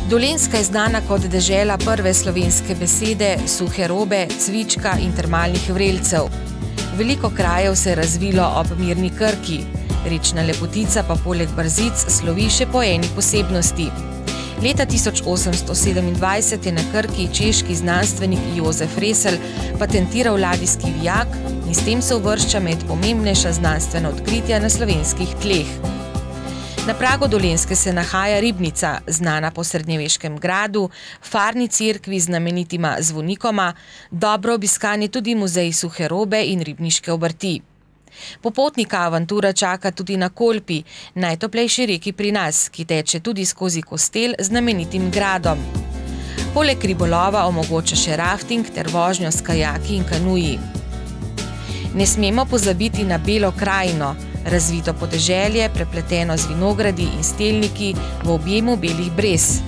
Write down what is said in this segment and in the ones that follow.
Dolenjska je znana kot dežela prve slovenske besede, suhe robe, cvička in termalnih vrelcev. Veliko krajev se je razvilo ob mirni Krki. Rečna lepotica pa poleg brzic slovi še po eni posebnosti. Leta 1827 je na Krki češki znanstvenik Jozef Resl patentiral ladijski vijak in s tem se uvršča med pomembnejša znanstvena odkritja na slovenskih tleh. Na pragu Dolenjske se nahaja ribnica, znana po srednjeveškem gradu, farni cerkvi z znamenitima zvonikoma, dobro obiskan je tudi muzej suhe robe in ribniške obrti. Popotnika avantura čaka tudi na Kolpi, najtoplejši reki pri nas, ki teče tudi skozi Kostel z znamenitim gradom. Poleg ribolova omogoča še rafting ter vožnjo s kajaki in kanuji. Ne smemo pozabiti na Belo krajino, razvito podeželje, prepleteno z vinogradi in stelniki v objemu Belih brez.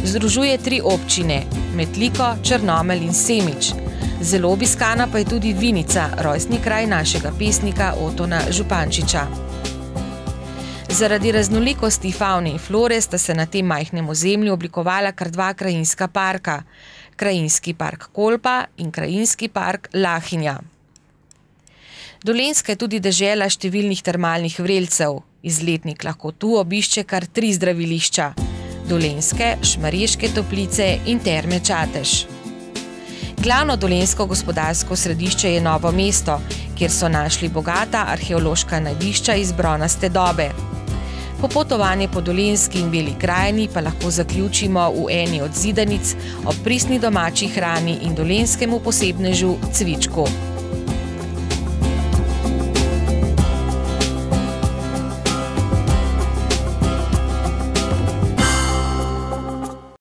Združuje 3 občine, Metliko, Črnomelj in Semič. Zelo obiskana pa je tudi Vinica, rojstni kraj našega pesnika Otona Župančiča. Zaradi raznolikosti favne in flore sta se na tem majhnem ozemlju oblikovala kar 2 krajinska parka, Krajinski park Kolpa in Krajinski park Lahinja. Dolenjska je tudi dežela številnih termalnih vrelcev. Izletnik lahko tu obišče kar 3 zdravilišča: Dolenjske, Šmarješke Toplice in Terme Čatež. Glavno dolenjsko gospodarsko središče je Novo mesto, kjer so našli bogata arheološka najdišča iz bronaste dobe. Popotovanje po Dolenjski in Beli krajini pa lahko zaključimo v eni od zidanic ob pristni domači hrani in dolenjskemu posebnežu cvičku.